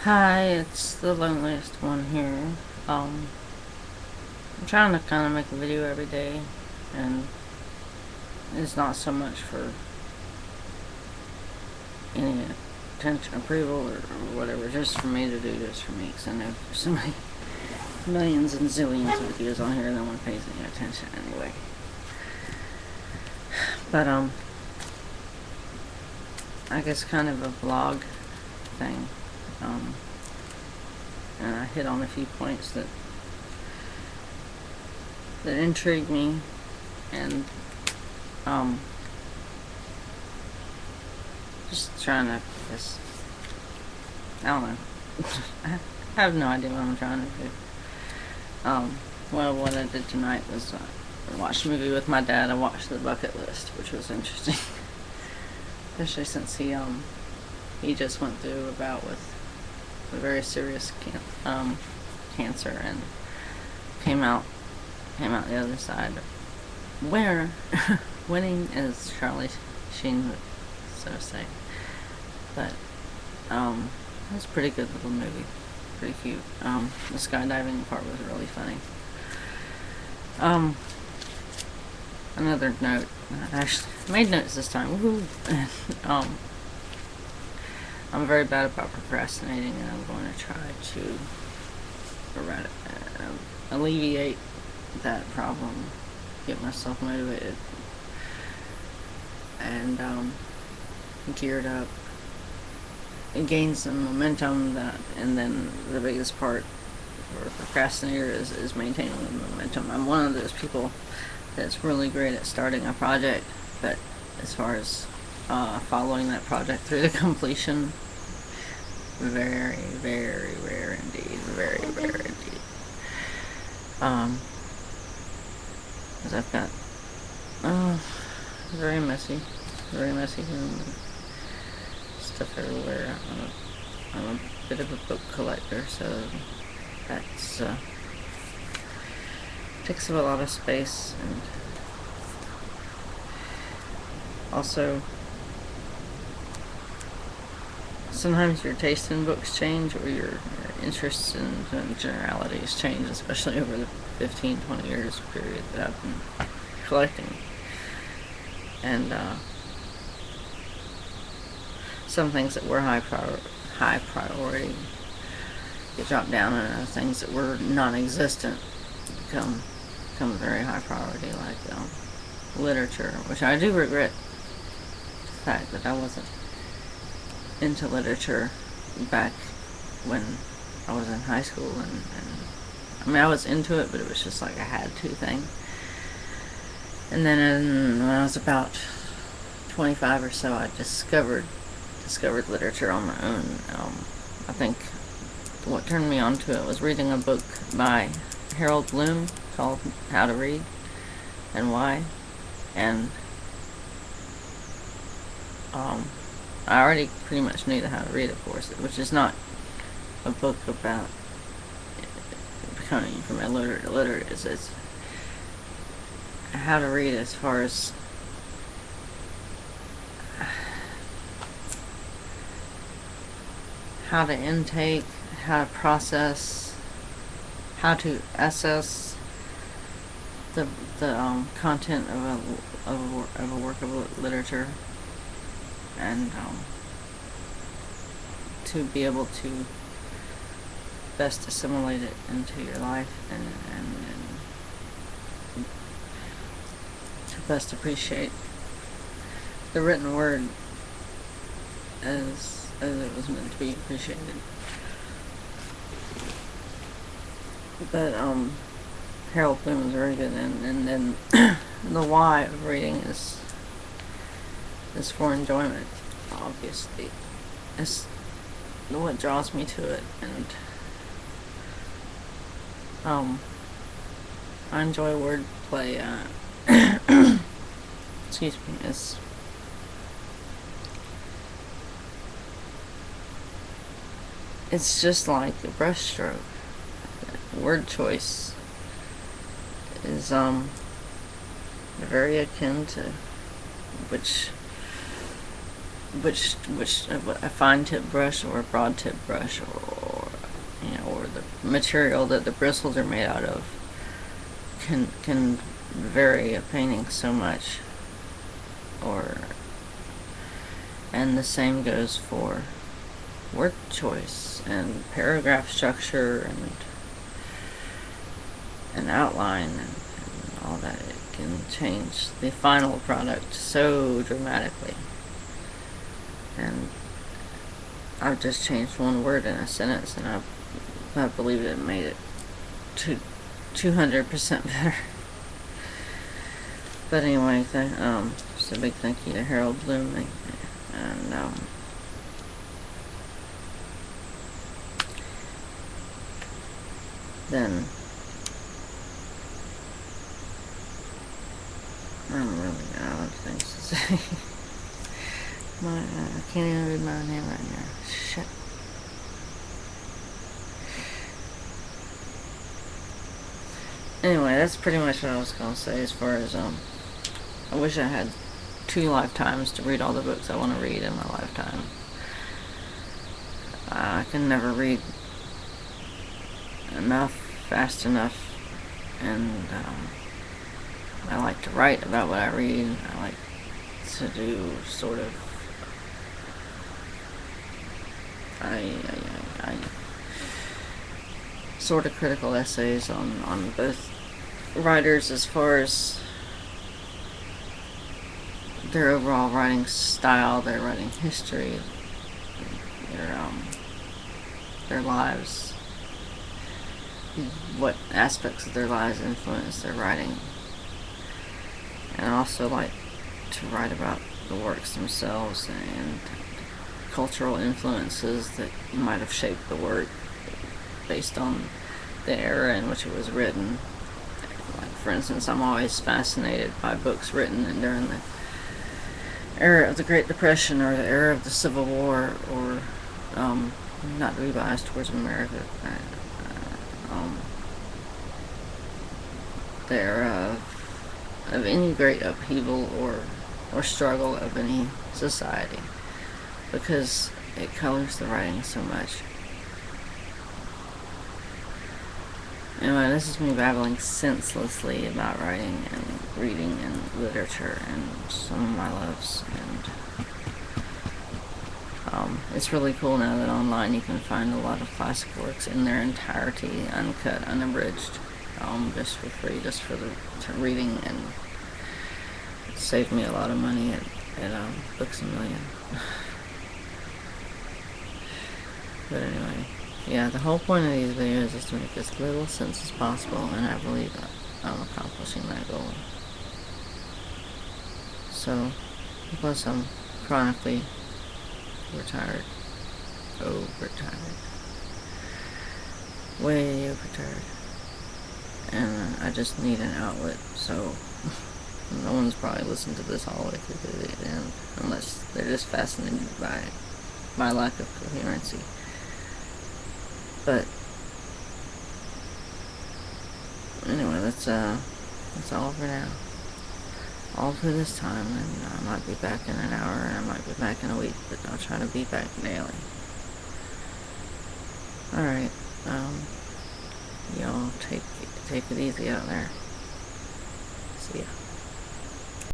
Hi, it's the loneliest one here. Um, I'm trying to kind of make a video every day, and it's not so much for any attention, approval, or whatever, just for me to do, just for me, because I know there's so many millions and zillions of videos on here, and no one pays any attention anyway. But, I guess kind of a vlog thing. And I hit on a few points that intrigue me, and just trying to just, I don't know. I have no idea what I'm trying to do. Well, what I did tonight was I watched a movie with my dad. I watched The Bucket List, which was interesting, especially since he just went through a bout with a very serious cancer and came out the other side. Where winning, as Charlie Sheen would so say. But it was a pretty good little movie, pretty cute. The skydiving part was really funny. Another note. I actually made notes this time. Woohoo! I'm very bad about procrastinating, and I'm going to try to alleviate that problem, get myself motivated, and geared up, and gain some momentum. And then the biggest part for a procrastinator is maintaining the momentum. I'm one of those people that's really great at starting a project, but as far as following that project through to completion, very, very rare indeed. Very rare indeed. Because I've got very messy room, and stuff everywhere. I'm a bit of a book collector, so that's takes up a lot of space, and also sometimes your taste in books change, or your interests in generalities change, especially over the 15-20 years period that I've been collecting. And some things that were high priority get dropped down, and other things that were non-existent become very high priority, like literature, which I do regret the fact that I wasn't into literature back when I was in high school, and I mean, I was into it, but it was just like a had to thing. And then when I was about 25 or so, I discovered literature on my own. I think what turned me on to it was reading a book by Harold Bloom called How to Read and Why. And I already pretty much knew how to read, of course, which is not a book about becoming from illiterate to literate. It's how to read as far as how to intake, how to process, how to assess the content of a work of literature, and to be able to best assimilate it into your life, and to best appreciate the written word as it was meant to be appreciated. But Harold Bloom is very good, and then the why of reading is for enjoyment, obviously. It's what draws me to it, and I enjoy wordplay. Excuse me. It's just like a brushstroke. Word choice is very akin to which a fine tip brush or a broad tip brush, or or the material that the bristles are made out of can vary a painting so much. And the same goes for word choice and paragraph structure and outline and all that. It can change the final product so dramatically. And I've just changed one word in a sentence, and I believe it made it 200% better. But anyway, just a big thank you to Harold Bloom, and then I'm really out of things to say. I can't even read my own handwriting now. Shit. Anyway, that's pretty much what I was gonna say as far as I wish I had 2 lifetimes to read all the books I want to read in my lifetime. I can never read enough, fast enough, and I like to write about what I read. I like to do sort of sort of critical essays on both writers as far as their overall writing style, their writing history, their lives, what aspects of their lives influence their writing. And I also like to write about the works themselves and cultural influences that might have shaped the work based on the era in which it was written. Like, for instance, I'm always fascinated by books written during the era of the Great Depression or the era of the Civil War, or not to be biased towards America, the era of any great upheaval or struggle of any society, because it colors the writing so much. Anyway, this is me babbling senselessly about writing and reading and literature and some of my loves. And it's really cool now that online you can find a lot of classic works in their entirety, uncut, unabridged, just for free, just for the reading, and it saved me a lot of money at Books A Million. But anyway, yeah, the whole point of these videos is to make as little sense as possible, and I believe that I'm accomplishing that goal. So, plus I'm chronically retired, overtired, way overtired, and I just need an outlet, so no one's probably listened to this all the way through the end, unless they're just fascinated by my lack of coherency. But anyway, that's all for now. All for this time, and I might be back in an hour, and I might be back in a week, but I'll try to be back daily. Alright, y'all take it easy out there. See ya.